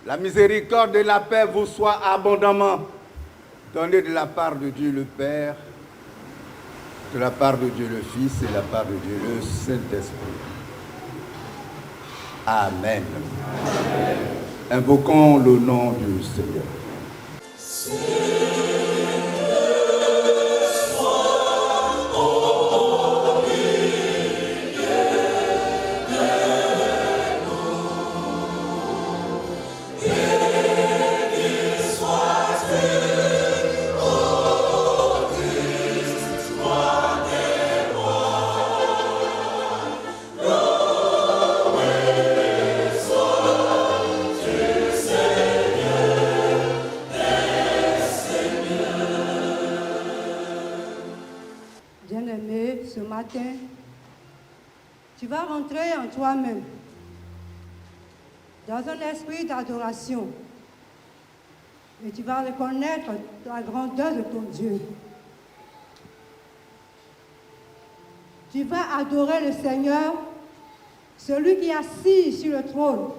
La miséricorde et la paix vous soient abondamment données de la part de Dieu le Père, de la part de Dieu le Fils et de la part de Dieu le Saint-Esprit. Amen. Amen. Invoquons le nom du Seigneur. Tu vas rentrer en toi-même, dans un esprit d'adoration, et tu vas reconnaître la grandeur de ton Dieu. Tu vas adorer le Seigneur, celui qui est assis sur le trône.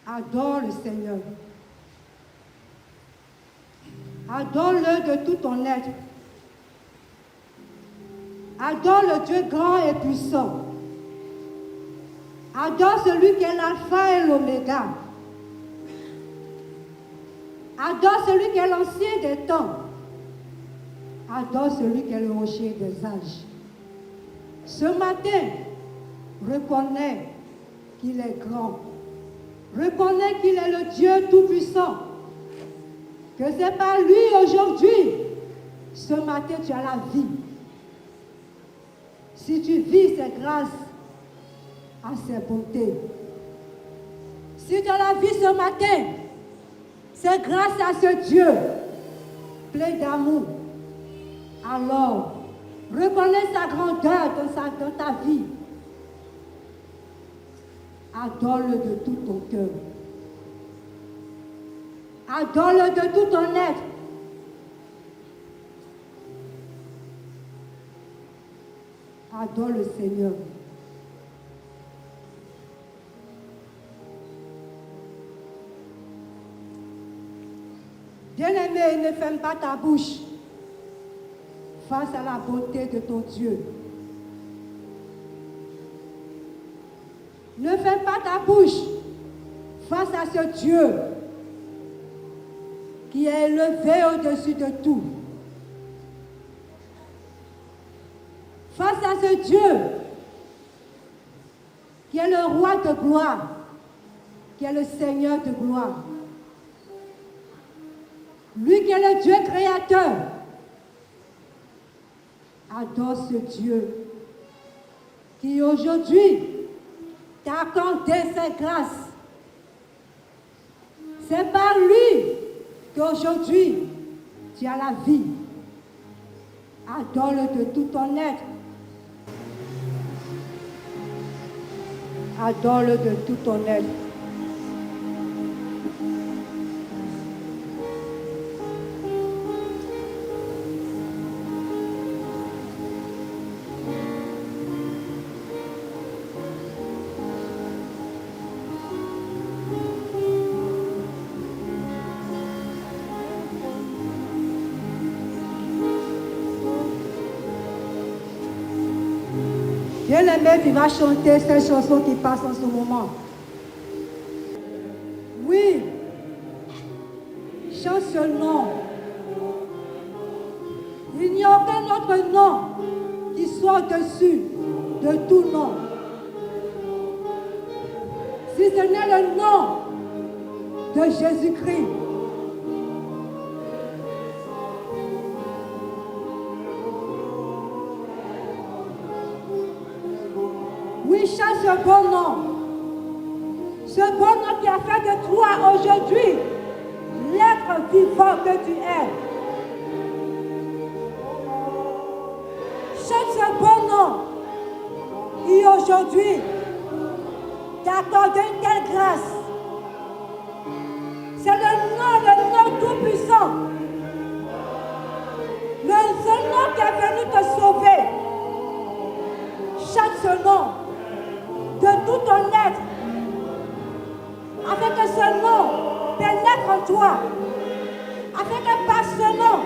Adore le Seigneur. Adore-le de tout ton être. Adore le Dieu grand et puissant. Adore celui qui est l'alpha et l'oméga. Adore celui qui est l'ancien des temps. Adore celui qui est le rocher des âges. Ce matin, reconnais qu'il est grand. Reconnais qu'il est le Dieu tout-puissant. Que c'est par lui aujourd'hui. Ce matin, tu as la vie. Si tu vis, c'est grâce à ses bontés. Si tu as la vie ce matin, c'est grâce à ce Dieu plein d'amour. Alors, reconnais sa grandeur dans ta vie. Adore-le de tout ton cœur. Adore-le de tout ton être. Adore le Seigneur. Bien-aimé, ne ferme pas ta bouche face à la beauté de ton Dieu. Ne ferme pas ta bouche face à ce Dieu qui est élevé au-dessus de tout. Face à ce Dieu qui est le roi de gloire, qui est le Seigneur de gloire. Lui qui est le Dieu créateur. Adore ce Dieu qui aujourd'hui t'a accordé sa grâce. C'est par lui qu'aujourd'hui tu as la vie. Adore-le de tout ton être. Adore-le de tout ton être. Bien-aimé, tu vas chanter cette chanson qui passe en ce moment. Oui, chante ce nom. Il n'y a aucun autre nom qui soit au-dessus de tout nom. Si ce n'est le nom de Jésus-Christ. Oui, chante ce bon nom. Ce bon nom qui a fait de toi aujourd'hui l'être vivant que tu es. Chante ce bon nom qui aujourd'hui t'a accordé une telle grâce. C'est le nom tout-puissant. Le seul nom qui est venu te sauver. Chante ce nom de tout ton être, afin que ce nom pénètre en toi, afin que par ce nom,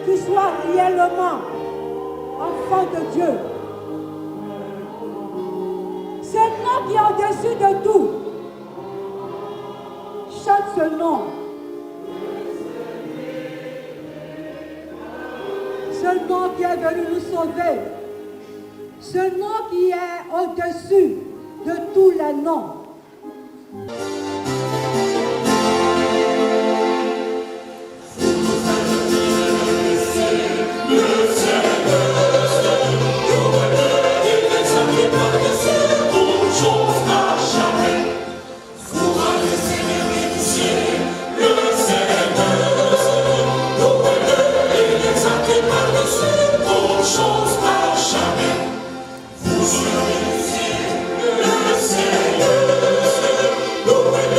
tu sois réellement enfant de Dieu. Ce nom qui est au-dessus de tout, chante ce nom. Ce nom qui est venu nous sauver. Ce nom qui est au-dessus de tous les noms. Lord.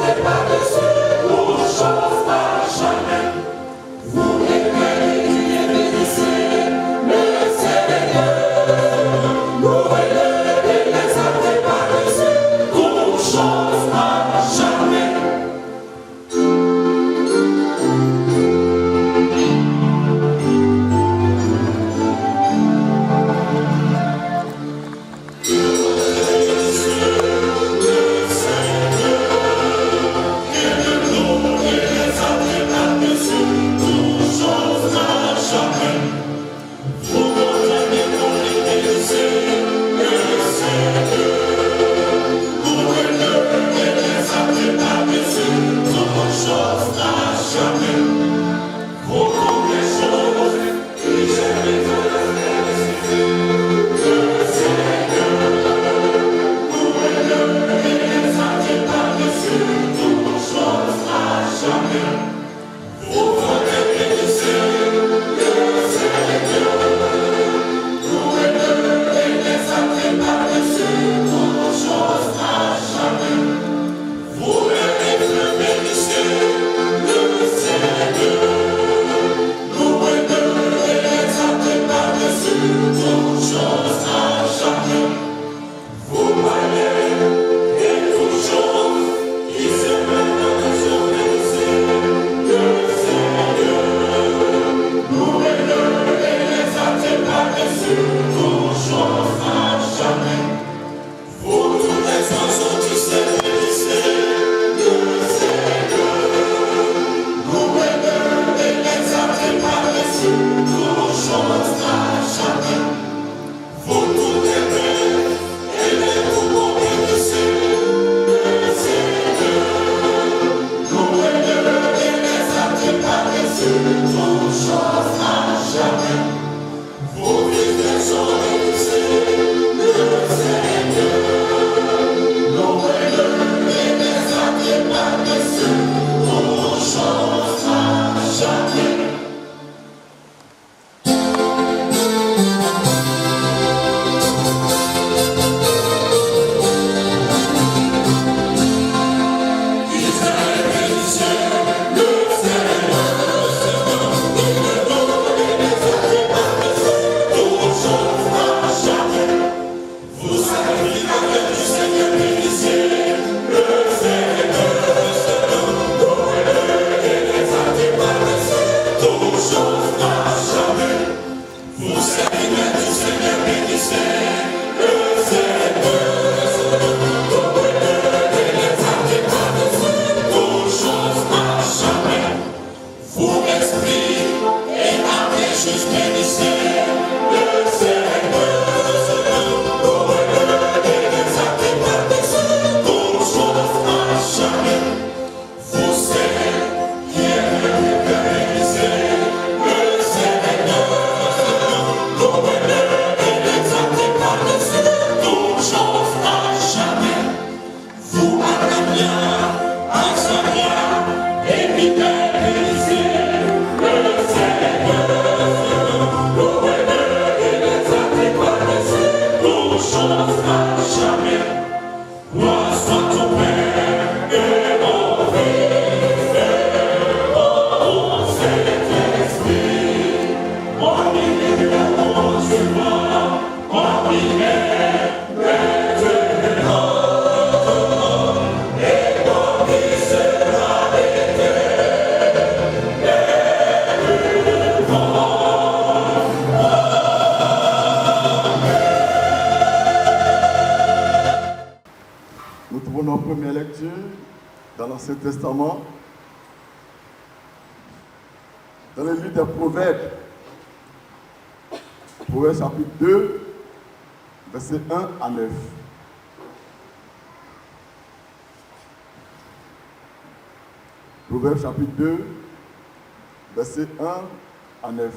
Vous première lecture dans l'Ancien Testament, dans le livre des Proverbes, Proverbes chapitre 2, versets 1 à 9. Proverbes chapitre 2, versets 1 à 9.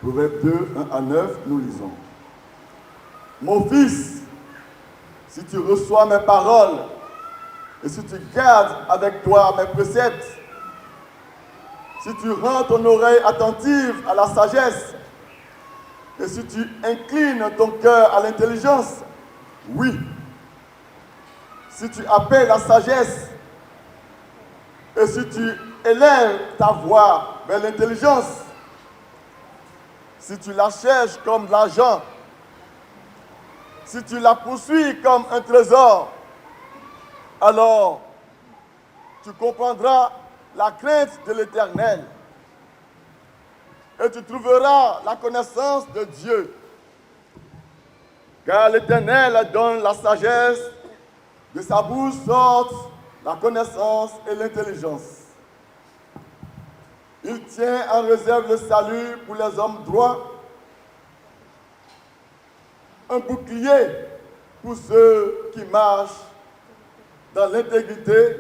Proverbes 2, 1 à 9, nous lisons. Mon fils, si tu reçois mes paroles et si tu gardes avec toi mes préceptes, si tu rends ton oreille attentive à la sagesse et si tu inclines ton cœur à l'intelligence, oui, si tu appelles la sagesse et si tu élèves ta voix vers l'intelligence, si tu la cherches comme l'argent, si tu la poursuis comme un trésor, alors tu comprendras la crainte de l'Éternel et tu trouveras la connaissance de Dieu. Car l'Éternel donne la sagesse, de sa bouche sortent la connaissance et l'intelligence. Il tient en réserve le salut pour les hommes droits, un bouclier pour ceux qui marchent dans l'intégrité,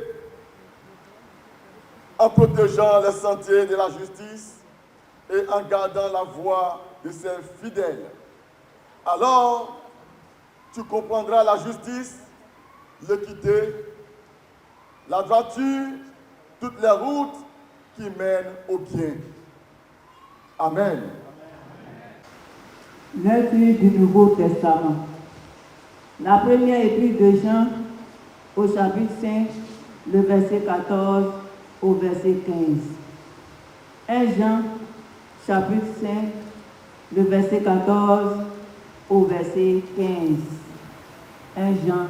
en protégeant les sentiers de la justice et en gardant la voie de ses fidèles. Alors, tu comprendras la justice, l'équité, la droiture, toutes les routes qui mènent au bien. Amen. Lecture du Nouveau Testament. La première épître de Jean, au chapitre 5, le verset 14 au verset 15. 1 Jean, chapitre 5, le verset 14 au verset 15. 1 Jean,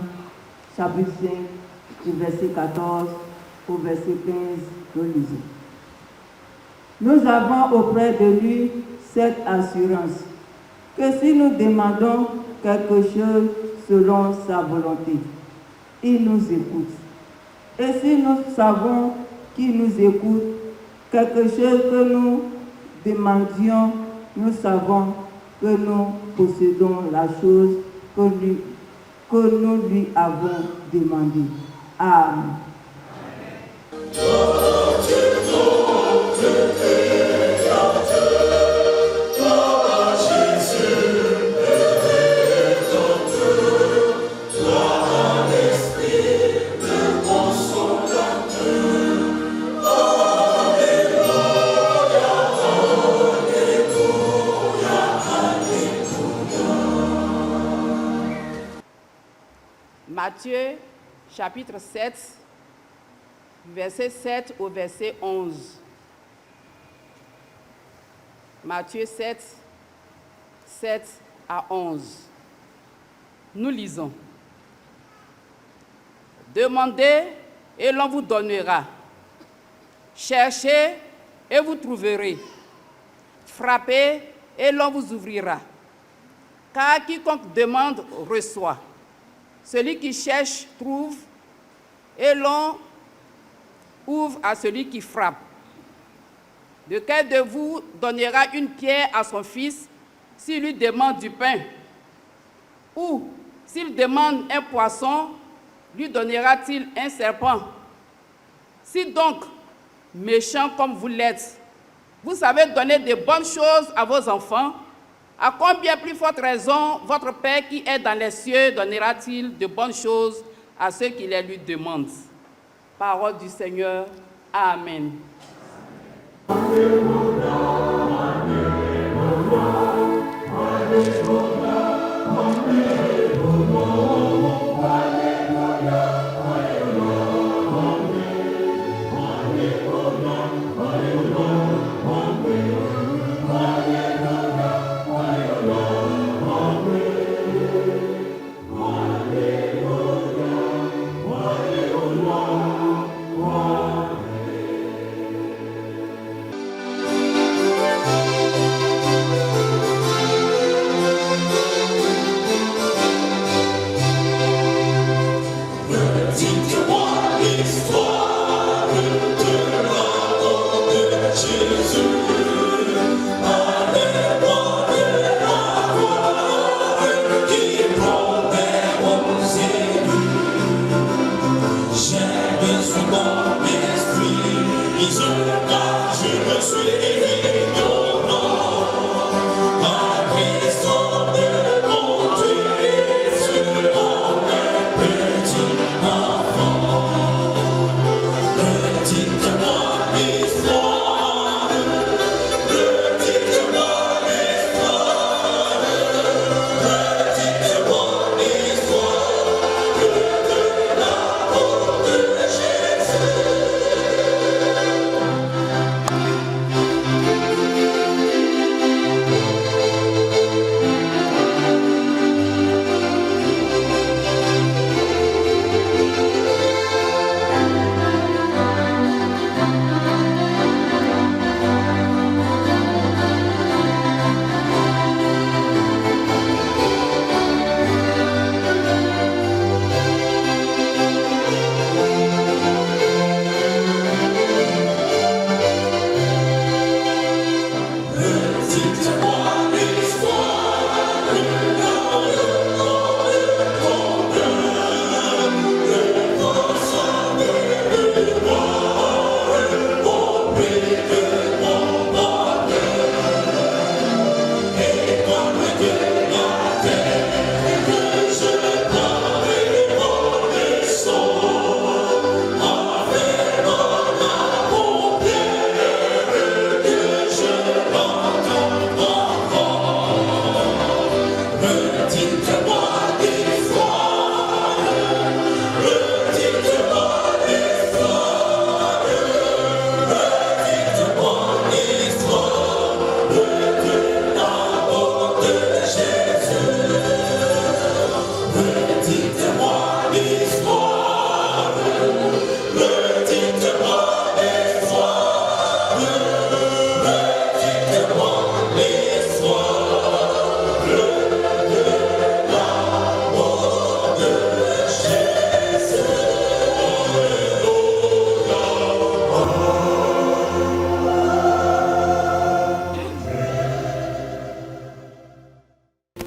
chapitre 5, le verset 14 au verset 15, nous lisons. Nous avons auprès de lui cette assurance, que si nous demandons quelque chose selon sa volonté, il nous écoute. Et si nous savons qu'il nous écoute, quelque chose que nous demandions, nous savons que nous possédons la chose que nous lui avons demandée. Amen. Matthieu, chapitre 7, verset 7 au verset 11. Matthieu 7, 7 à 11. Nous lisons. Demandez et l'on vous donnera. Cherchez et vous trouverez. Frappez et l'on vous ouvrira. Car quiconque demande reçoit. Celui qui cherche trouve, et l'on ouvre à celui qui frappe. De quel de vous donnera une pierre à son fils s'il lui demande du pain? Ou s'il demande un poisson, lui donnera-t-il un serpent? Si donc, méchant comme vous l'êtes, vous savez donner de bonnes choses à vos enfants, à combien plus forte raison votre Père qui est dans les cieux donnera-t-il de bonnes choses à ceux qui les lui demandent? Parole du Seigneur. Amen.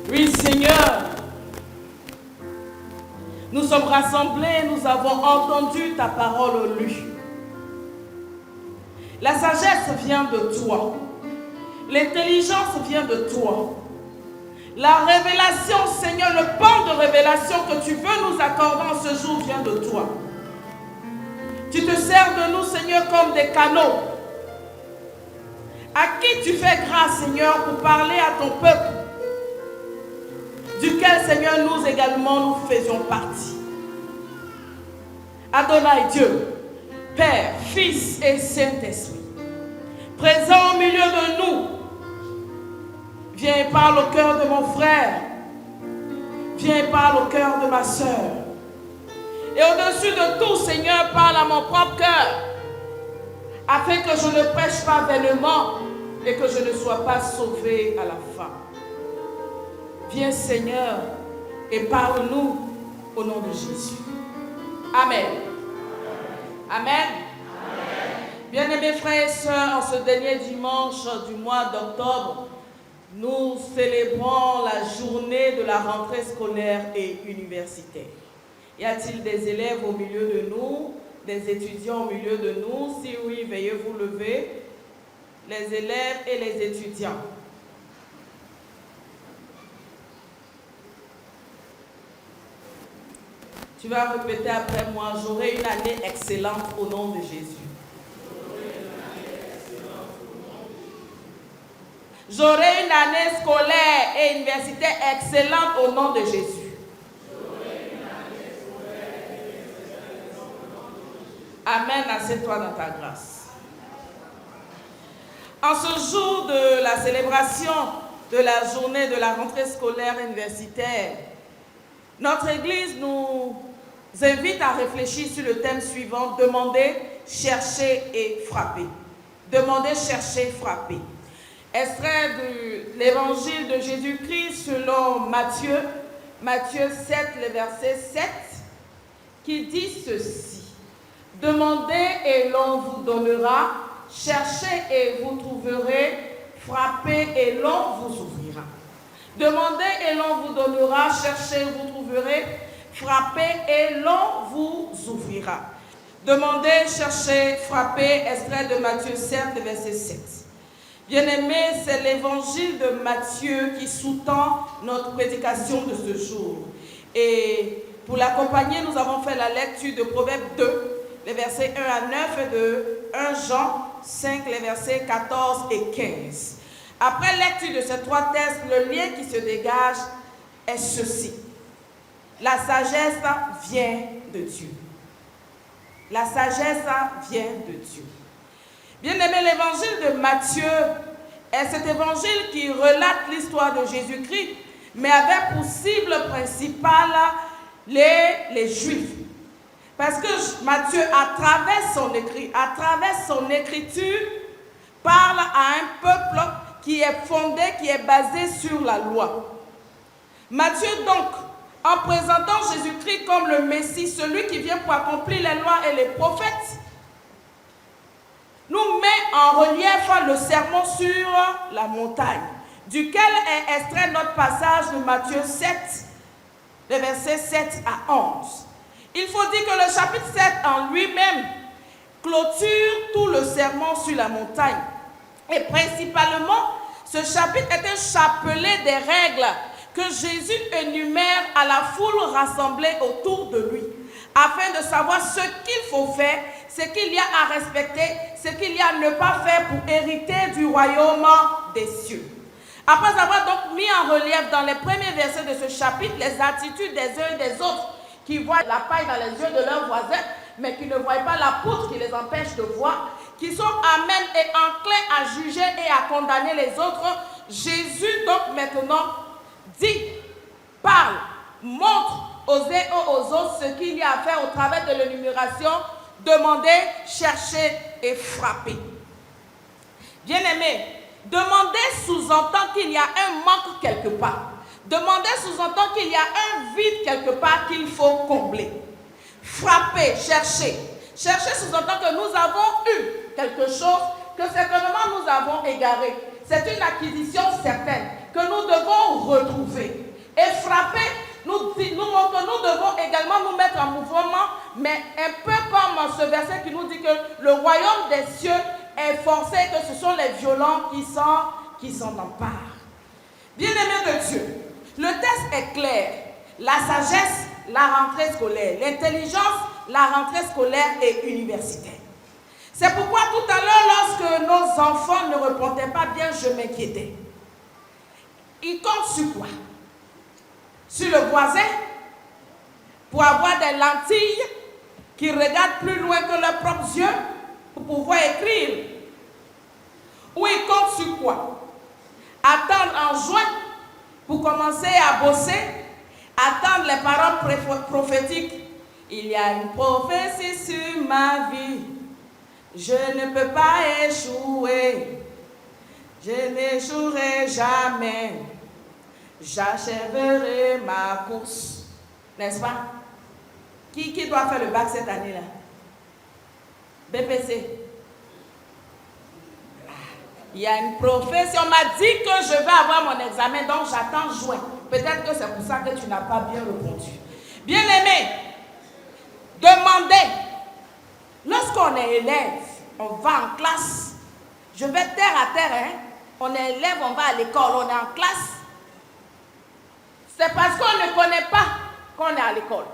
Oui, Seigneur, nous sommes rassemblés, nous avons entendu ta parole lue. La sagesse vient de toi. L'intelligence vient de toi. La révélation, Seigneur, le pan de révélation que tu veux nous accorder en ce jour vient de toi. Tu te sers de nous, Seigneur, comme des canaux. À qui tu fais grâce, Seigneur, pour parler à ton peuple, duquel, Seigneur, nous également, nous faisions partie. Adonai Dieu, Père, Fils et Saint-Esprit, présent au milieu de nous, viens et parle au cœur de mon frère, viens et parle au cœur de ma soeur. Et au-dessus de tout, Seigneur, parle à mon propre cœur, afin que je ne prêche pas vainement et que je ne sois pas sauvé à la fin. Viens, Seigneur, et parle-nous au nom de Jésus. Amen. Amen. Bien-aimés frères et sœurs, en ce dernier dimanche du mois d'octobre, nous célébrons la journée de la rentrée scolaire et universitaire. Y a-t-il des élèves au milieu de nous, des étudiants au milieu de nous? Si oui, veuillez vous lever. Les élèves et les étudiants. Tu vas répéter après moi, j'aurai une année excellente au nom de Jésus. J'aurai une année scolaire et universitaire excellente au nom de Jésus. Amen, assieds-toi dans ta grâce. En ce jour de la célébration de la journée de la rentrée scolaire et universitaire, notre Église nous invite à réfléchir sur le thème suivant, demander, chercher et frapper. Demander, chercher, frapper. Extrait de l'évangile de Jésus-Christ selon Matthieu 7, le verset 7, qui dit ceci. Demandez et l'on vous donnera, cherchez et vous trouverez, frappez et l'on vous ouvrira. Demandez et l'on vous donnera, cherchez et vous trouverez, frappez et l'on vous ouvrira. Demandez, cherchez, frappez, extrait de Matthieu 7, verset 7. Bien-aimés, c'est l'évangile de Matthieu qui sous-tend notre prédication de ce jour. Et pour l'accompagner, nous avons fait la lecture de Proverbes 2, les versets 1 à 9 et de 1 Jean 5, les versets 14 et 15. Après lecture de ces trois textes, le lien qui se dégage est ceci. La sagesse vient de Dieu. La sagesse vient de Dieu. Bien-aimé, l'évangile de Matthieu est cet évangile qui relate l'histoire de Jésus-Christ, mais avec pour cible principale les Juifs. Parce que Matthieu, à travers son écriture, parle à un peuple qui est fondé, qui est basé sur la loi. Matthieu, donc, en présentant Jésus-Christ comme le Messie, celui qui vient pour accomplir les lois et les prophètes, nous met en relief le sermon sur la montagne, duquel est extrait notre passage de Matthieu 7, les versets 7 à 11. Il faut dire que le chapitre 7 en lui-même clôture tout le sermon sur la montagne. Et principalement, ce chapitre est un chapelet des règles que Jésus énumère à la foule rassemblée autour de lui, afin de savoir ce qu'il faut faire, ce qu'il y a à respecter, ce qu'il y a à ne pas faire pour hériter du royaume des cieux. Après avoir donc mis en relief dans les premiers versets de ce chapitre les attitudes des uns et des autres qui voient la paille dans les yeux de leurs voisins, mais qui ne voient pas la poutre qui les empêche de voir, qui sont amènes et enclins à juger et à condamner les autres, Jésus donc maintenant dit, parle, montre aux uns et aux autres ce qu'il y a à faire au travers de l'énumération, demander, chercher et frapper. Bien-aimés, demander sous-entend qu'il y a un manque quelque part. Demander sous-entend qu'il y a un vide quelque part qu'il faut combler. Frapper, chercher. Chercher sous-entend que nous avons eu quelque chose que certainement nous avons égaré. C'est une acquisition certaine que nous devons retrouver. Et frapper nous montre que nous devons également nous mettre en mouvement, mais un peu comme ce verset qui nous dit que le royaume des cieux est forcé, que ce sont les violents qui s'en emparent. Bien-aimés de Dieu, le texte est clair. La sagesse, la rentrée scolaire. L'intelligence, la rentrée scolaire et universitaire. C'est pourquoi tout à l'heure, lorsque nos enfants ne répondaient pas bien, je m'inquiétais. Ils comptent sur quoi? Sur le voisin pour avoir des lentilles qui regardent plus loin que leurs propres yeux pour pouvoir écrire. Ou ils comptent sur quoi? Attendre en juin pour commencer à bosser, attendre les paroles prophétiques. Il y a une prophétie sur ma vie, je ne peux pas échouer, je n'échouerai jamais, j'achèverai ma course. N'est-ce pas? Qui doit faire le bac cette année-là? BPC. Il y a une prophétie. On m'a dit que je vais avoir mon examen, donc j'attends juin. Peut-être que c'est pour ça que tu n'as pas bien répondu. Bien-aimé, demandez. Lorsqu'on est élève, on va en classe. Je vais terre à terre, hein? On est élève, on va à l'école, on est en classe. C'est parce qu'on ne connaît pas qu'on est à l'école.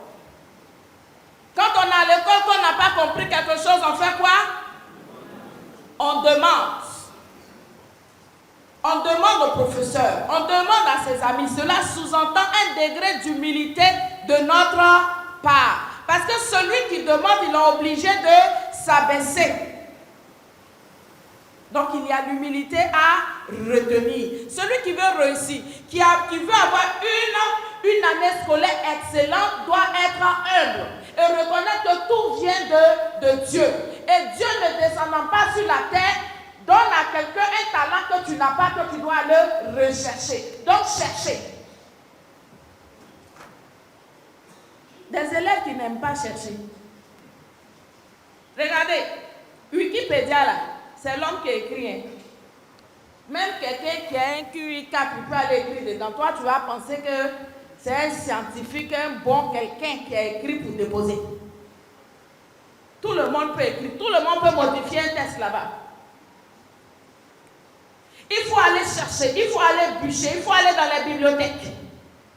Quand on est à l'école, qu'on n'a pas compris quelque chose, on fait quoi? On demande. On demande au professeur, on demande à ses amis. Cela sous-entend un degré d'humilité de notre part. Parce que celui qui demande, il est obligé de s'abaisser. Donc il y a l'humilité à retenir. Celui qui veut réussir, qui veut avoir une année scolaire excellente, doit être humble et reconnaître que tout vient de Dieu. Et Dieu ne descendant pas sur la terre, donne à quelqu'un un talent que tu n'as pas, que tu dois le rechercher. Donc chercher. Des élèves qui n'aiment pas chercher. Regardez, Wikipédia là, c'est l'homme qui écrit. Hein. Même quelqu'un qui a un QI 4, il peut aller écrire dedans. Toi, tu vas penser que c'est un scientifique, un bon quelqu'un qui a écrit pour déposer. Tout le monde peut écrire, tout le monde peut modifier un texte là-bas. Il faut aller chercher, il faut aller bûcher, il faut aller dans les bibliothèques.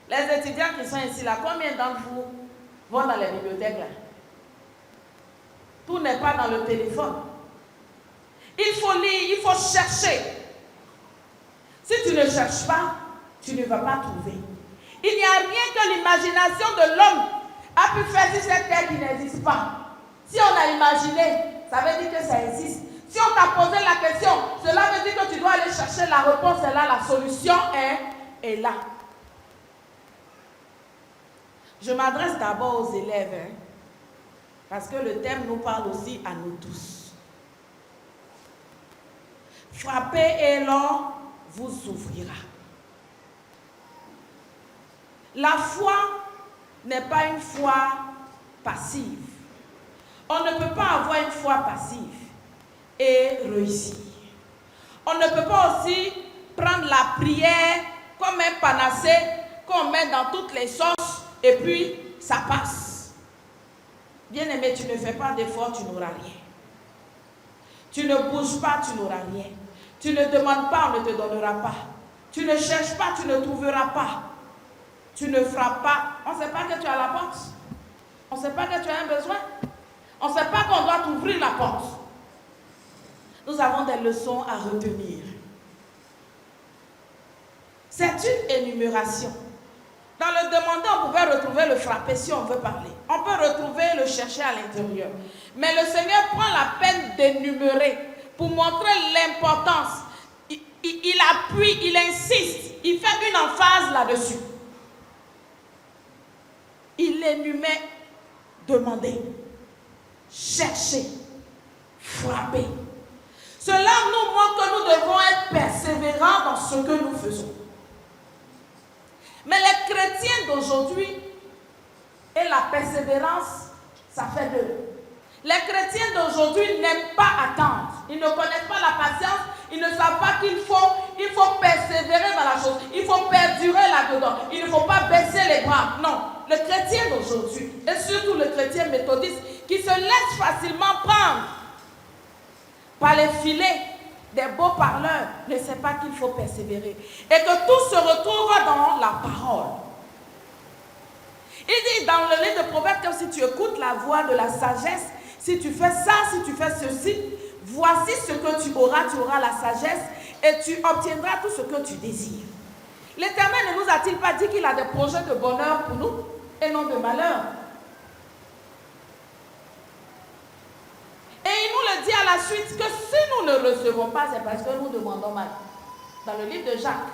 Les étudiants qui sont ici là, combien d'entre vous vont dans les bibliothèques là? Tout n'est pas dans le téléphone. Il faut lire, il faut chercher. Si tu ne cherches pas, tu ne vas pas trouver. Il n'y a rien que l'imagination de l'homme a pu faire sur cette terre qui n'existe pas. Si on a imaginé, ça veut dire que ça existe. Si on t'a posé la question, cela veut dire que tu dois aller chercher la réponse est là, la solution est là. Je m'adresse d'abord aux élèves, hein, parce que le thème nous parle aussi à nous tous. Frappez et l'on vous ouvrira. La foi n'est pas une foi passive. On ne peut pas avoir une foi passive et réussir. On ne peut pas aussi prendre la prière comme un panacée qu'on met dans toutes les sauces et puis ça passe. Bien-aimé, tu ne fais pas d'effort, tu n'auras rien. Tu ne bouges pas, tu n'auras rien. Tu ne demandes pas, on ne te donnera pas. Tu ne cherches pas, tu ne trouveras pas. Tu ne frappes pas. On ne sait pas que tu as la porte. On ne sait pas que tu as un besoin. On ne sait pas qu'on doit t'ouvrir la porte. Nous avons des leçons à retenir. C'est une énumération. Dans le demander, on pouvait retrouver le frapper si on veut parler. On peut retrouver le chercher à l'intérieur. Mais le Seigneur prend la peine d'énumérer pour montrer l'importance. Il appuie, il insiste, il fait une emphase là-dessus. Il énumère, demander, chercher, frapper. Cela nous montre que nous devons être persévérants dans ce que nous faisons. Mais les chrétiens d'aujourd'hui et la persévérance, ça fait deux. Les chrétiens d'aujourd'hui n'aiment pas attendre. Ils ne connaissent pas la patience. Ils ne savent pas qu'il faut persévérer dans la chose. Il faut perdurer là-dedans. Il ne faut pas baisser les bras. Non. Le chrétien d'aujourd'hui, et surtout le chrétien méthodiste, qui se laisse facilement prendre par les filets des beaux parleurs, ne sait pas qu'il faut persévérer. Et que tout se retrouve dans la parole. Il dit dans le livre de Proverbes que si tu écoutes la voix de la sagesse, si tu fais ça, si tu fais ceci, voici ce que tu auras la sagesse et tu obtiendras tout ce que tu désires. L'Éternel ne nous a-t-il pas dit qu'il a des projets de bonheur pour nous et non de malheur? Et il nous le dit à la suite que si nous ne recevons pas, c'est parce que nous demandons mal. Dans le livre de Jacques,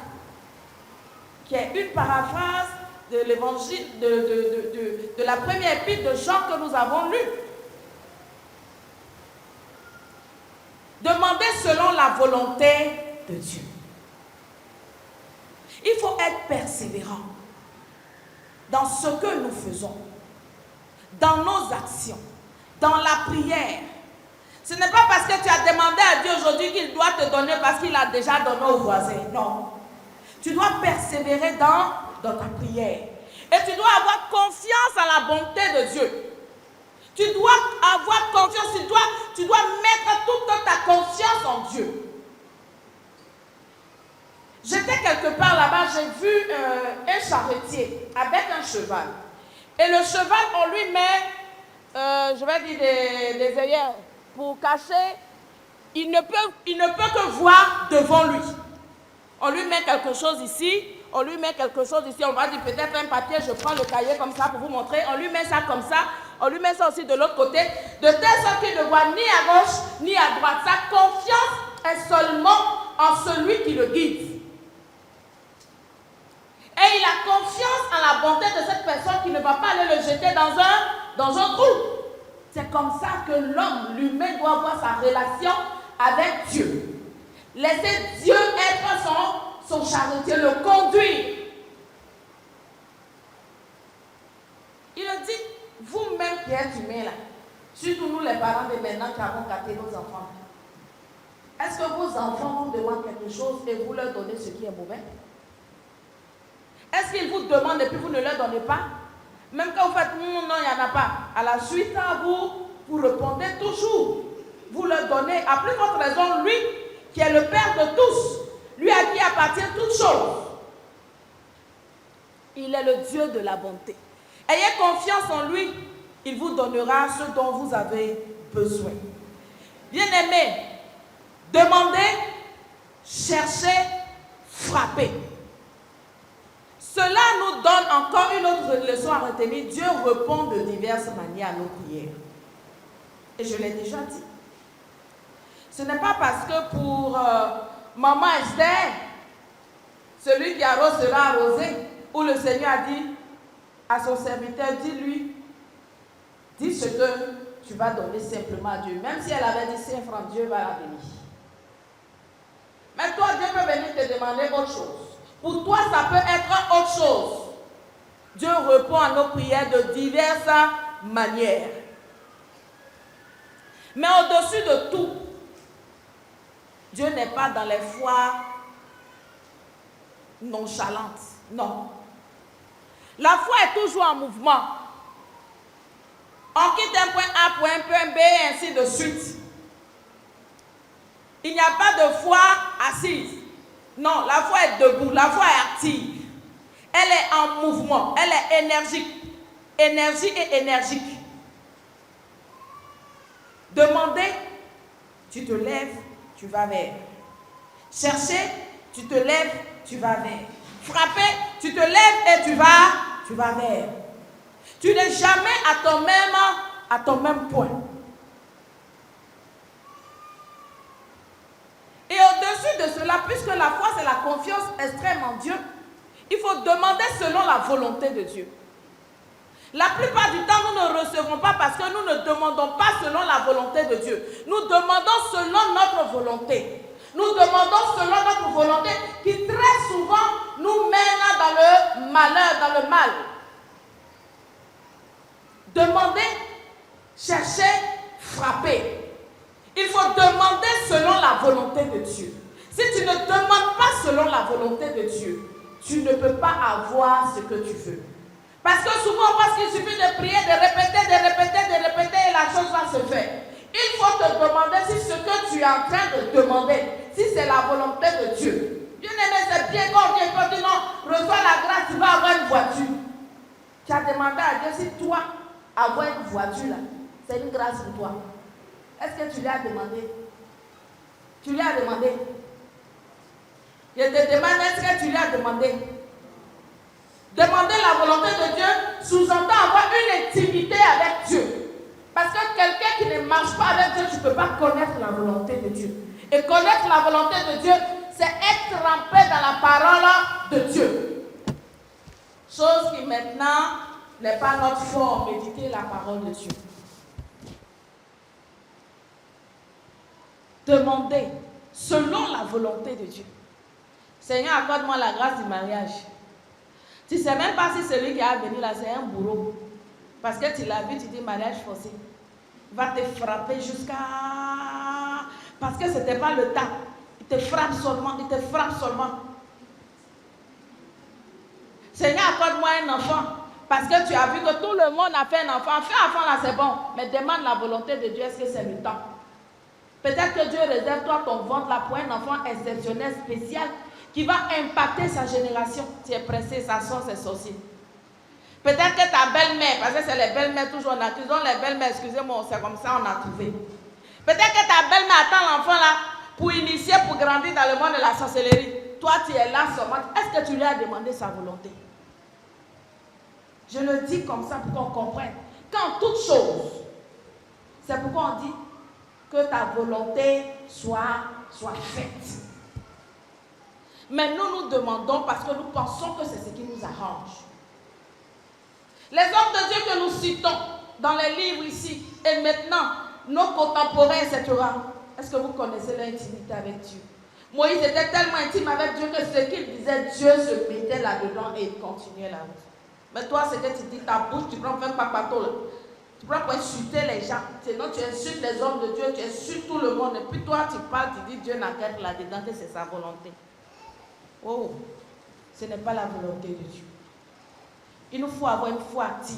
qui est une paraphrase de l'évangile, de la première épître de Jean que nous avons lue. Demandez selon la volonté de Dieu. Il faut être persévérant dans ce que nous faisons, dans nos actions, dans la prière. Ce n'est pas parce que tu as demandé à Dieu aujourd'hui qu'il doit te donner parce qu'il a déjà donné aux voisins. Non. Tu dois persévérer dans ta prière. Et tu dois avoir confiance en la bonté de Dieu. Tu dois avoir confiance, tu dois mettre toute ta confiance en Dieu. J'étais quelque part là-bas, j'ai vu un charretier avec un cheval. Et le cheval, on lui met, je vais dire des œillères pour cacher. Il ne peut que voir devant lui. On lui met quelque chose ici, on lui met quelque chose ici, on va dire peut-être un papier, je prends le cahier comme ça pour vous montrer, on lui met ça comme ça, on lui met ça aussi de l'autre côté, de telle sorte qu'il ne voit ni à gauche ni à droite. Sa confiance est seulement en celui qui le guide. Et il a confiance en la bonté de cette personne qui ne va pas aller le jeter dans un trou. C'est comme ça que l'homme, l'humain, doit avoir sa relation avec Dieu. Laissez Dieu être son charretier, le conduire. Il a dit, vous-même qui êtes humains là, surtout nous les parents de maintenant qui avons gâté nos enfants, est-ce que vos enfants vous demandent quelque chose et vous leur donnez ce qui est mauvais? Est-ce qu'ils vous demandent et puis vous ne leur donnez pas? Même quand vous faites non, il n'y en a pas. À la suite, vous répondez toujours. Vous leur donnez, à plus forte raison, lui qui est le Père de tous, lui à qui appartient toutes choses. Il est le Dieu de la bonté. Ayez confiance en lui, il vous donnera ce dont vous avez besoin. Bien-aimés, demandez, cherchez, frappez. Cela nous donne encore une autre leçon à retenir. Dieu répond de diverses manières à nos prières. Et je l'ai déjà dit. Ce n'est pas parce que pour maman Esther, celui qui arrose sera arrosé, où le Seigneur a dit à son serviteur, dis ce que tu vas donner simplement à Dieu. Même si elle avait dit 5 francs, Dieu va la bénir. Mais toi, Dieu peut venir te demander autre chose. Pour toi, ça peut être autre chose. Dieu répond à nos prières de diverses manières. Mais au-dessus de tout, Dieu n'est pas dans les foi nonchalantes. Non. La foi est toujours en mouvement. On quitte un point A pour un point B et ainsi de suite. Il n'y a pas de foi assise. Non, la foi est debout, la foi est active. Elle est en mouvement, elle est énergique. Énergie et énergique. Demander, tu te lèves, tu vas vers. Chercher, tu te lèves, tu vas vers. Frapper, tu te lèves et tu vas vers. Tu n'es jamais à ton même point. Et au-dessus de cela, puisque la foi c'est la confiance extrême en Dieu, il faut demander selon la volonté de Dieu. La plupart du temps, nous ne recevons pas parce que nous ne demandons pas selon la volonté de Dieu. Nous demandons selon notre volonté. Nous demandons selon notre volonté qui très souvent nous mène dans le malheur, dans le mal. Demandez, cherchez, frappez. Il faut demander selon la volonté de Dieu. Si tu ne demandes pas selon la volonté de Dieu, tu ne peux pas avoir ce que tu veux. Parce que souvent, parce qu'il suffit de prier, de répéter, et la chose va se faire. Il faut te demander si ce que tu es en train de demander, si c'est la volonté de Dieu. Bien-aimé, c'est bien quand on dit non, reçois la grâce, tu vas avoir une voiture. Tu as demandé à Dieu si toi, avoir une voiture là, c'est une grâce pour toi. Est-ce que tu lui as demandé? Tu lui as demandé? Je te demande, est-ce que tu lui as demandé? Demander la volonté de Dieu sous-entend avoir une intimité avec Dieu. Parce que quelqu'un qui ne marche pas avec Dieu, tu ne peux pas connaître la volonté de Dieu. Et connaître la volonté de Dieu, c'est être trempé dans la parole de Dieu. Chose qui maintenant n'est pas notre forme, méditer la parole de Dieu. Demandez selon la volonté de Dieu. Seigneur, accorde-moi la grâce du mariage. Tu ne sais même pas si celui qui a venu là, c'est un bourreau. Parce que tu l'as vu, tu dis mariage forcé. Il va te frapper jusqu'à... Parce que ce n'était pas le temps. Il te frappe seulement, Seigneur, accorde-moi un enfant. Parce que tu as vu que tout le monde a fait un enfant. Fais un enfant là, c'est bon. Mais demande la volonté de Dieu, est-ce que c'est le temps? Peut-être que Dieu réserve toi ton ventre là pour un enfant exceptionnel, spécial, qui va impacter sa génération. Tu es pressé, ça sort, c'est sorcier. Peut-être que ta belle-mère, parce que c'est les belles-mères toujours, on accuse les belles-mères, excusez-moi, c'est comme ça on a trouvé. Peut-être que ta belle-mère attend l'enfant là pour initier, pour grandir dans le monde de la sorcellerie. Toi, tu es là seulement. Est-ce que tu lui as demandé sa volonté? Je le dis comme ça pour qu'on comprenne. Qu'en toute chose, c'est pourquoi on dit que ta volonté soit faite. Mais nous demandons parce que nous pensons que c'est ce qui nous arrange. Les hommes de Dieu que nous citons dans les livres ici et maintenant, nos contemporains, etc. Est-ce que vous connaissez leur intimité avec Dieu? Moïse était tellement intime avec Dieu que ce qu'il disait, Dieu se mettait là-dedans et il continuait la route. Mais toi, c'est que tu dis ta bouche, tu prends 20 papatos là. Tu prends pour insulter les gens. Sinon, tu insultes les hommes de Dieu, tu insultes tout le monde. Et puis toi, tu parles, tu dis Dieu n'a qu'à être là-dedans, que c'est sa volonté. Oh, ce n'est pas la volonté de Dieu. Il nous faut avoir une foi active.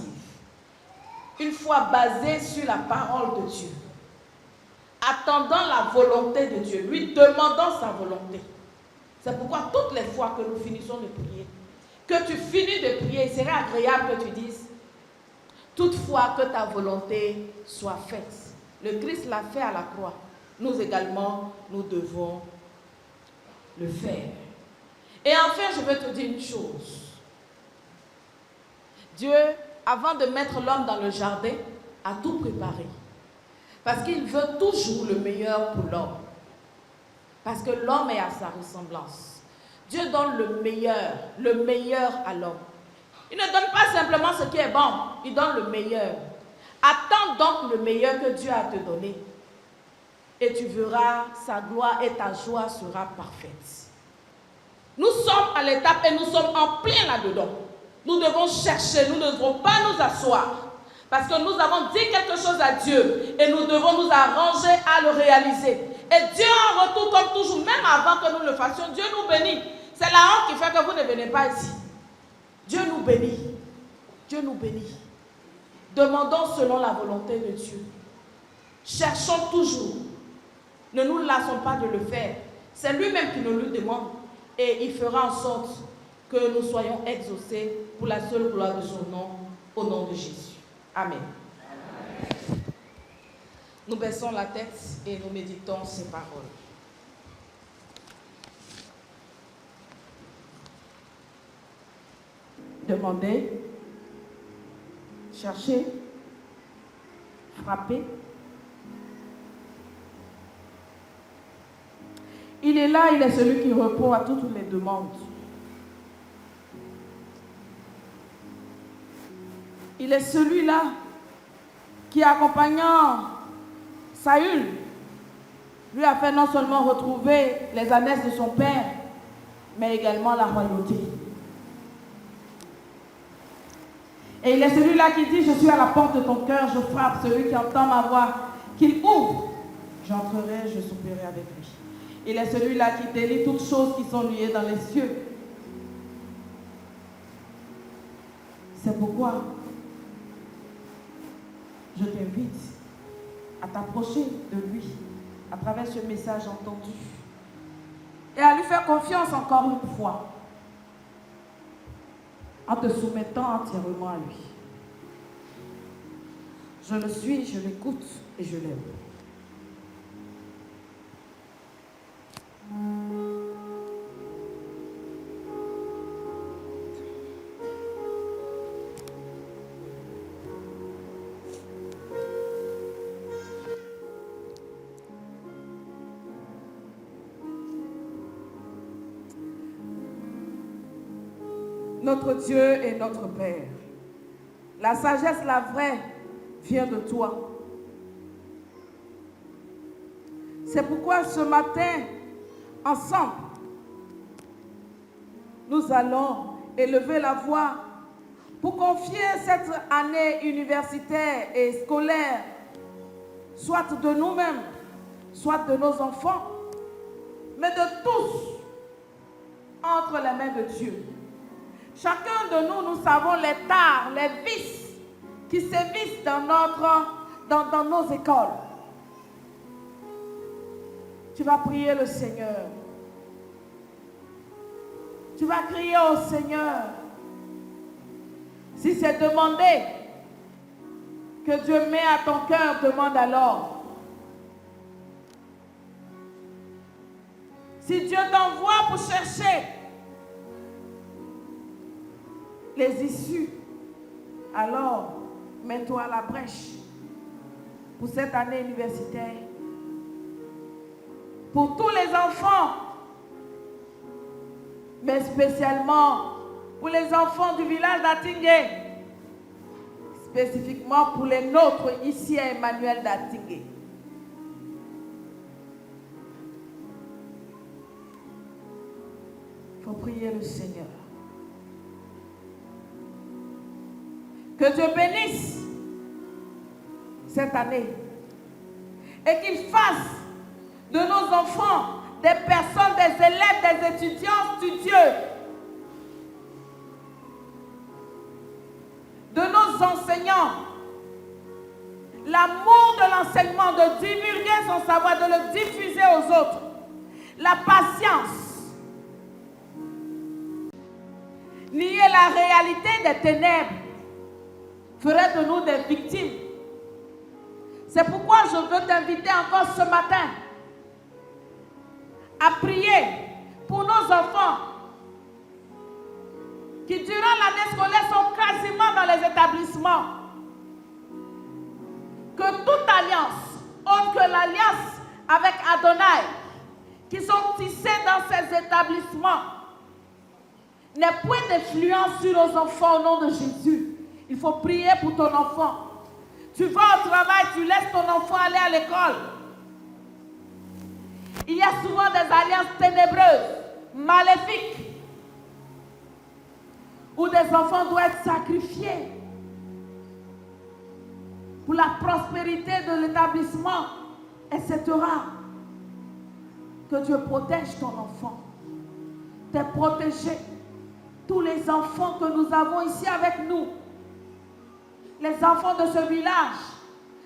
Une foi basée sur la parole de Dieu. Attendant la volonté de Dieu, lui demandant sa volonté. C'est pourquoi toutes les fois que nous finissons de prier, que tu finis de prier, il serait agréable que tu dises toutefois que ta volonté soit faite. Le Christ l'a fait à la croix. Nous également, nous devons le faire. Et enfin, je veux te dire une chose. Dieu, avant de mettre l'homme dans le jardin, a tout préparé. Parce qu'il veut toujours le meilleur pour l'homme. Parce que l'homme est à sa ressemblance. Dieu donne le meilleur à l'homme. Il ne donne pas simplement ce qui est bon, il donne le meilleur. Attends donc le meilleur que Dieu a à te donner. Et tu verras, sa gloire et ta joie sera parfaite. Nous sommes à l'étape et nous sommes en plein là-dedans. Nous devons chercher, nous ne devons pas nous asseoir. Parce que nous avons dit quelque chose à Dieu et nous devons nous arranger à le réaliser. Et Dieu en retour, comme toujours, même avant que nous le fassions, Dieu nous bénit. C'est la honte qui fait que vous ne venez pas ici. Dieu nous bénit. Dieu nous bénit. Demandons selon la volonté de Dieu. Cherchons toujours. Ne nous lassons pas de le faire. C'est lui-même qui nous le demande. Et il fera en sorte que nous soyons exaucés pour la seule gloire de son nom, au nom de Jésus. Amen. Amen. Nous baissons la tête et nous méditons ces paroles. demander, chercher, frapper. Il est là, il est celui qui répond à toutes les demandes. Il est celui-là qui, accompagnant Saül, lui a fait non seulement retrouver les ânesses de son père, mais également la royauté. Et il est celui-là qui dit, je suis à la porte de ton cœur, je frappe, celui qui entend ma voix, qu'il ouvre, j'entrerai, je souperai avec lui. Il est celui-là qui délie toutes choses qui sont liées dans les cieux. C'est pourquoi je t'invite à t'approcher de lui à travers ce message entendu et à lui faire confiance encore une fois en te soumettant entièrement à lui. Je le suis, je l'écoute et je l'aime. Notre Dieu est notre Père. La sagesse, la vraie, vient de toi. C'est pourquoi ce matin, ensemble, nous allons élever la voix pour confier cette année universitaire et scolaire, soit de nous-mêmes, soit de nos enfants, mais de tous, entre les mains de Dieu. Chacun de nous, nous savons les tares, les vices qui sévissent dans nos écoles. Tu vas prier le Seigneur. Tu vas crier au Seigneur. Si c'est demandé que Dieu met à ton cœur, demande alors. Si Dieu t'envoie pour chercher les issues, alors mets-toi à la brèche pour cette année universitaire. Pour tous les enfants, mais spécialement pour les enfants du village d'Atingé, spécifiquement pour les nôtres ici à Emmanuel d'Atingé. Il faut prier le Seigneur. Que Dieu bénisse cette année et qu'il fasse de nos enfants des personnes, des élèves, des étudiants studieux, de nos enseignants, l'amour de l'enseignement, de divulguer son savoir, de le diffuser aux autres, la patience, nier la réalité des ténèbres ferait de nous des victimes. C'est pourquoi je veux t'inviter encore ce matin à prier pour nos enfants qui durant l'année scolaire sont quasiment dans les établissements. Que toute alliance, autre que l'alliance avec Adonai, qui sont tissées dans ces établissements, n'ait point d'influence sur nos enfants au nom de Jésus. Il faut prier pour ton enfant. Tu vas au travail, tu laisses ton enfant aller à l'école. Il y a souvent des alliances ténébreuses, maléfiques, où des enfants doivent être sacrifiés pour la prospérité de l'établissement, etc. Que Dieu protège ton enfant. T'es protégé. Tous les enfants que nous avons ici avec nous, les enfants de ce village,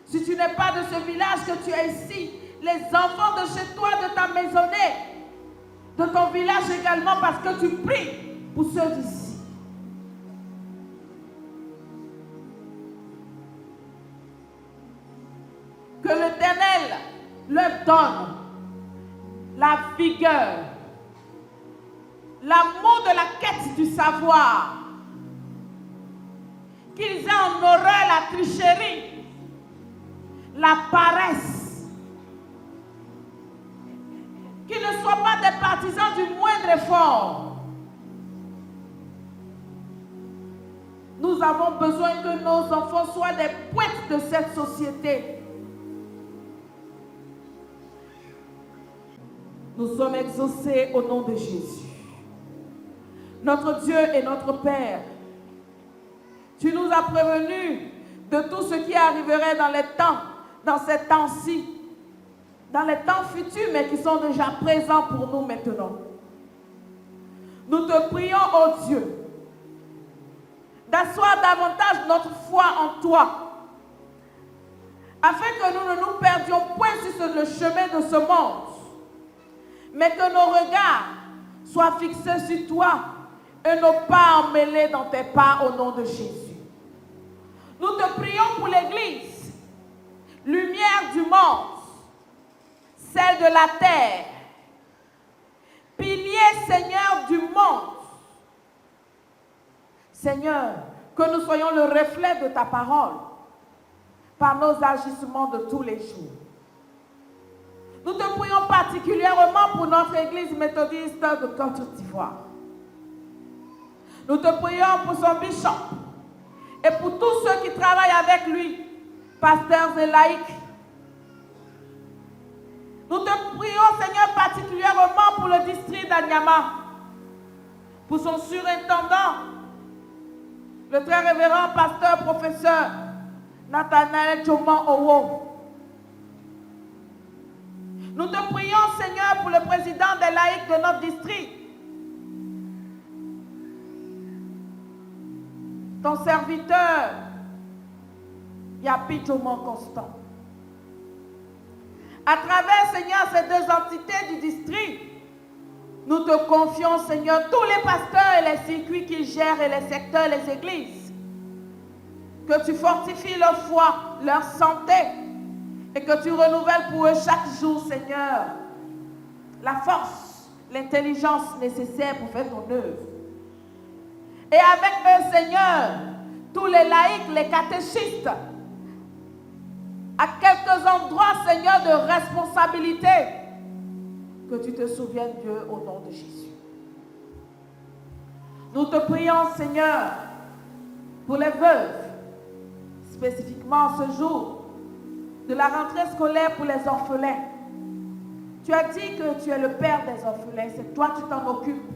si tu n'es pas de ce village que tu es ici, les enfants de chez toi, de ta maisonnée, de ton village également, parce que tu pries pour ceux d'ici. Que l'Éternel leur donne la vigueur, l'amour de la quête du savoir, qu'ils aient en horreur la tricherie, la paresse, qu'ils ne soient pas des partisans du moindre effort. Nous avons besoin que nos enfants soient des poètes de cette société. Nous sommes exaucés au nom de Jésus. Notre Dieu et notre Père, tu nous as prévenus de tout ce qui arriverait dans les temps, dans ces temps-ci, dans les temps futurs, mais qui sont déjà présents pour nous maintenant. Nous te prions, ô Dieu, d'asseoir davantage notre foi en toi, afin que nous ne nous perdions point sur le chemin de ce monde, mais que nos regards soient fixés sur toi et nos pas emmêlés dans tes pas au nom de Jésus. Nous te prions pour l'Église, lumière du monde, celle de la terre, pilier, Seigneur, du monde. Seigneur, que nous soyons le reflet de ta parole par nos agissements de tous les jours. Nous te prions particulièrement pour notre Église méthodiste de Côte d'Ivoire. Nous te prions pour son bishop et pour tous ceux qui travaillent avec lui, pasteurs et laïcs. Nous te prions, Seigneur, particulièrement pour le district d'Anyama, pour son surintendant, le très révérend pasteur professeur Nathanaël Djoman Owo. Nous te prions, Seigneur, pour le président des laïcs de notre district, ton serviteur, Yapi Djoman Constant. À travers, Seigneur, ces deux entités du district, nous te confions, Seigneur, tous les pasteurs et les circuits qu'ils gèrent et les secteurs et les églises. Que tu fortifies leur foi, leur santé, et que tu renouvelles pour eux chaque jour, Seigneur, la force, l'intelligence nécessaire pour faire ton œuvre. Et avec eux, Seigneur, tous les laïcs, les catéchistes, à quelques endroits, Seigneur, de responsabilité, que tu te souviennes d'eux au nom de Jésus. Nous te prions, Seigneur, pour les veuves, spécifiquement ce jour de la rentrée scolaire pour les orphelins. Tu as dit que tu es le père des orphelins, c'est toi qui t'en occupes.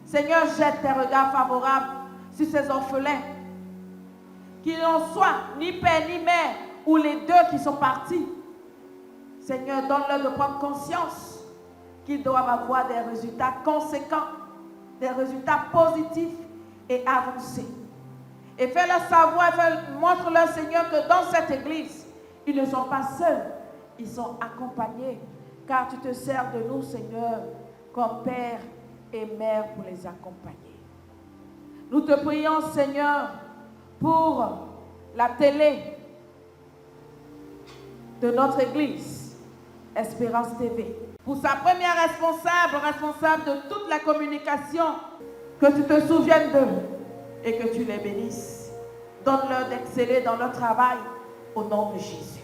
Seigneur, jette tes regards favorables sur ces orphelins, qu'ils n'en soient ni père ni mère, ou les deux qui sont partis. Seigneur, donne-leur de prendre conscience qu'ils doivent avoir des résultats conséquents, des résultats positifs et avancés. Et fais-leur savoir, montre-leur, Seigneur, que dans cette église, ils ne sont pas seuls, ils sont accompagnés, car tu te sers de nous, Seigneur, comme père et mère pour les accompagner. Nous te prions, Seigneur, pour la télé de notre église, Espérance TV. Pour sa première responsable de toute la communication, que tu te souviennes d'eux et que tu les bénisses. Donne-leur d'exceller dans leur travail au nom de Jésus.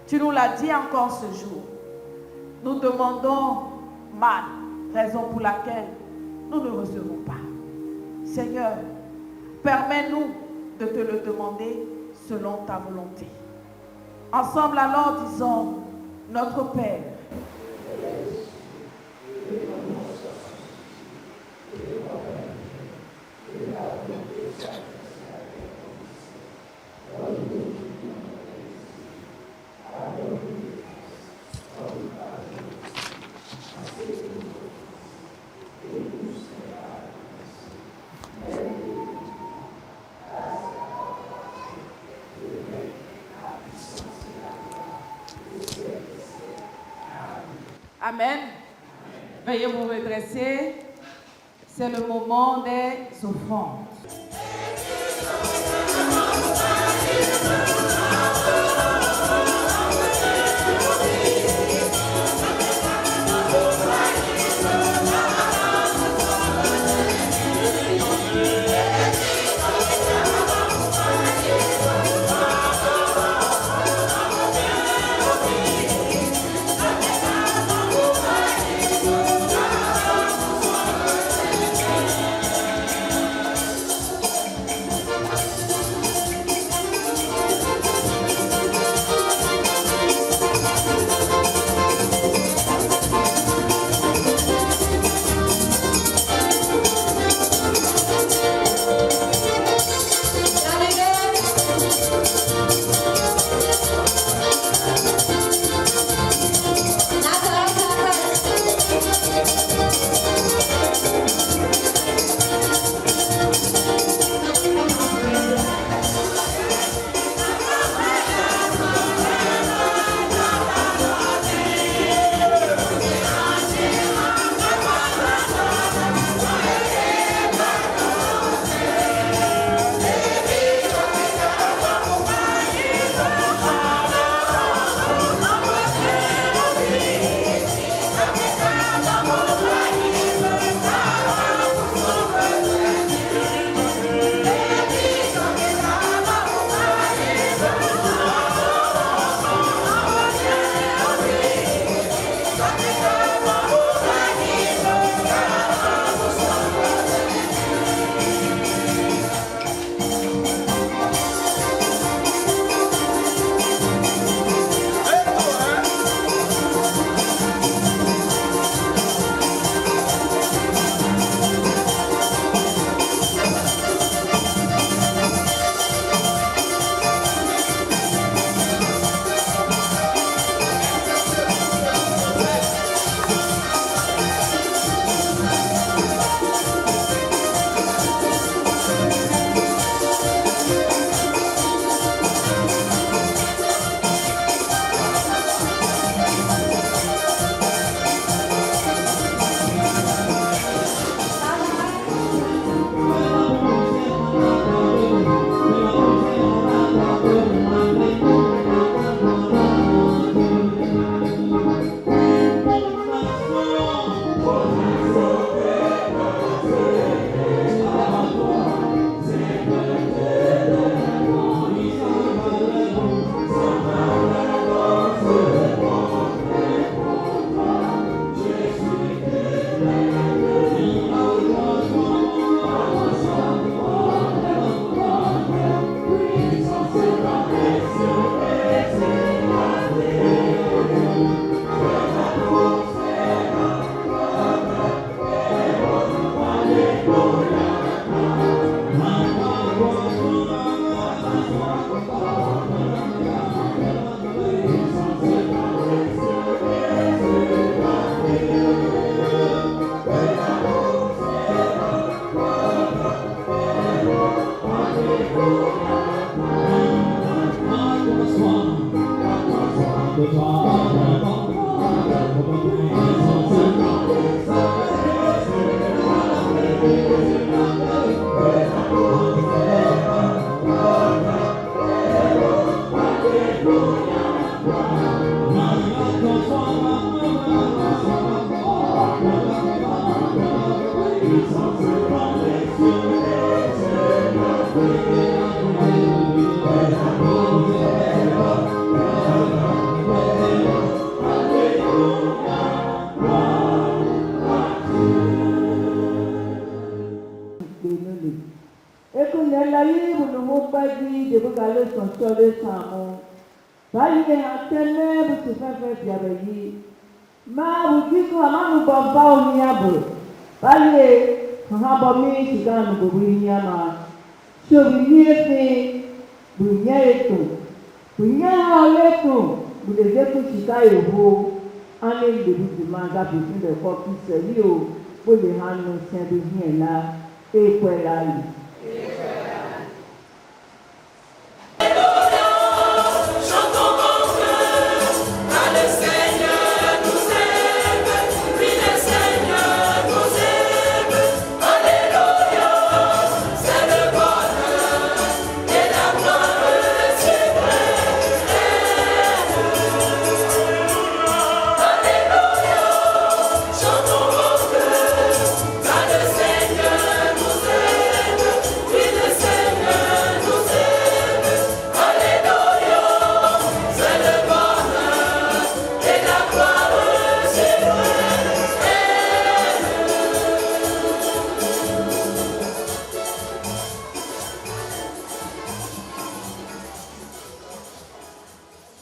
Tu nous l'as dit encore ce jour. Nous demandons mal, raison pour laquelle nous ne recevons pas. Seigneur, permets-nous de te le demander selon ta volonté. Ensemble alors, disons, notre Père. Amen. Veuillez vous redresser. C'est le moment des offrandes.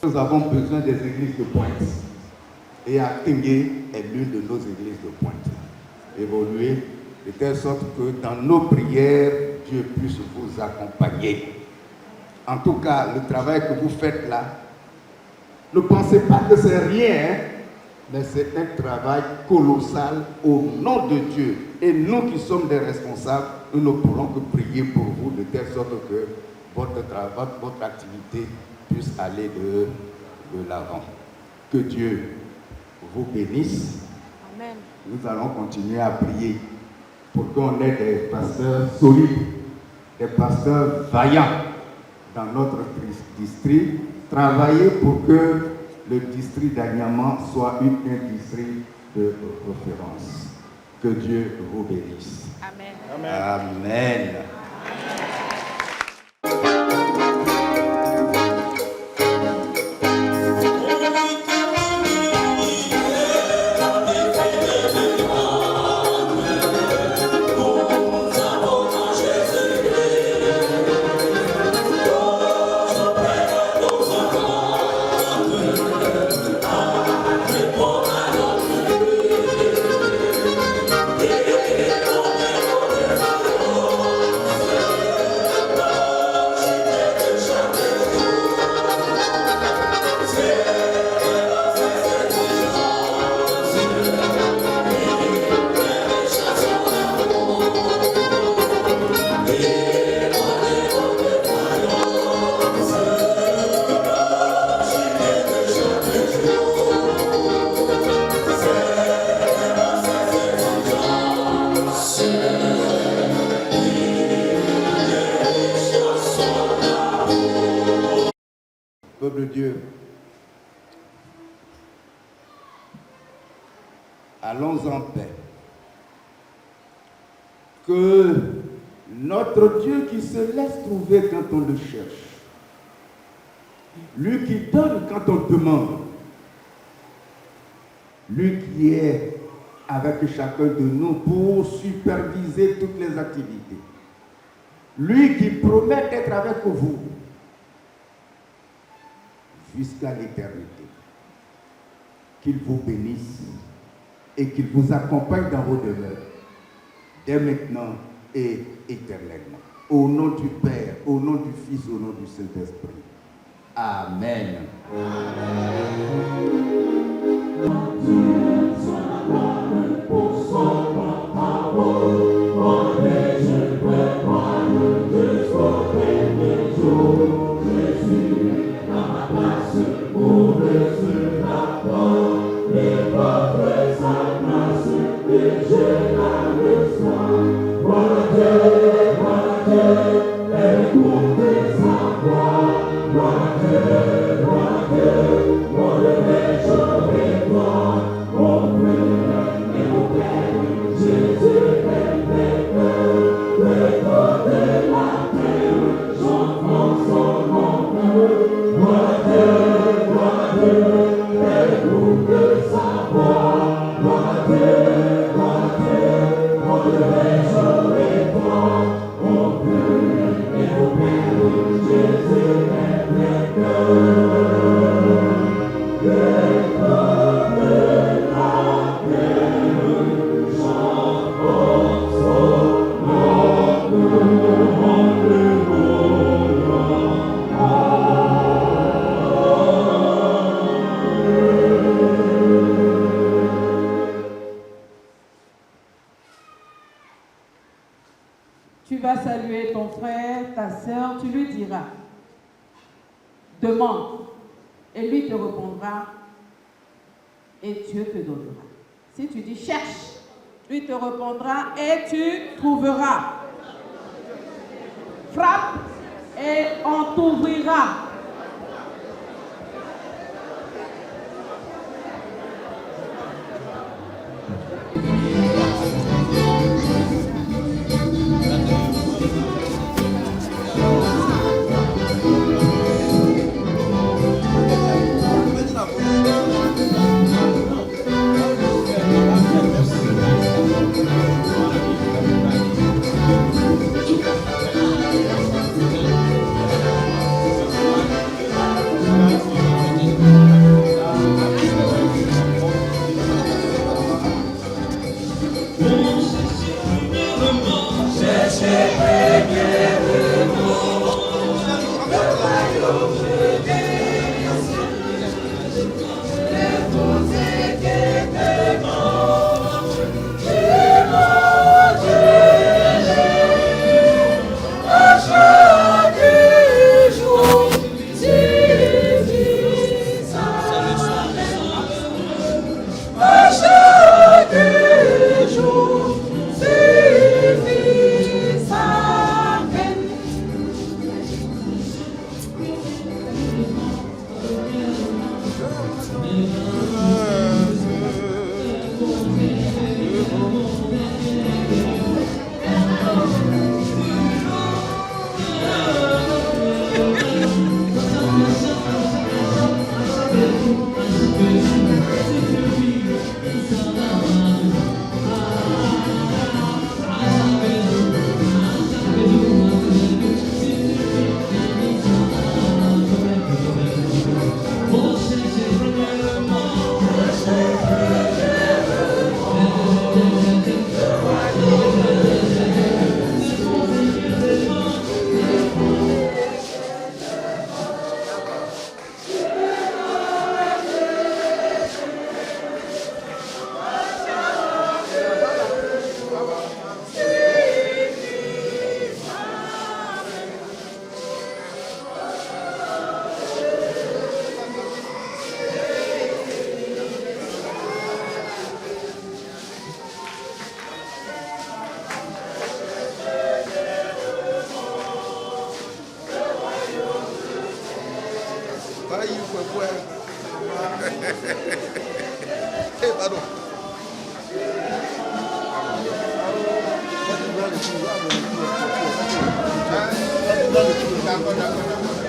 Nous avons besoin des églises de pointe. Et Akenye est l'une de nos églises de pointe. Évoluer de telle sorte que dans nos prières, Dieu puisse vous accompagner. En tout cas, le travail que vous faites là, ne pensez pas que c'est rien, mais c'est un travail colossal au nom de Dieu. Et nous qui sommes des responsables, nous ne pourrons que prier pour vous de telle sorte que votre travail, votre activité puisse aller de l'avant. Que Dieu vous bénisse. Amen. Nous allons continuer à prier pour qu'on ait des pasteurs solides, des pasteurs vaillants dans notre district. Travailler pour que le district d'Agnaman soit un district de référence. Que Dieu vous bénisse. Amen. Amen. Peuple de Dieu, allons en paix. Que notre Dieu qui se laisse trouver quand on le cherche, lui qui donne quand on demande, lui qui est avec chacun de nous pour superviser toutes les activités, lui qui promet d'être avec vous jusqu'à l'éternité. Qu'il vous bénisse et qu'il vous accompagne dans vos demeures, dès maintenant et éternellement. Au nom du Père, au nom du Fils, au nom du Saint-Esprit. Amen. Oh, Seigneur, tu lui diras, demande, et lui te répondra, et Dieu te donnera. Si tu dis cherche, lui te répondra, et tu trouveras. Frappe, et on t'ouvrira. D'accord.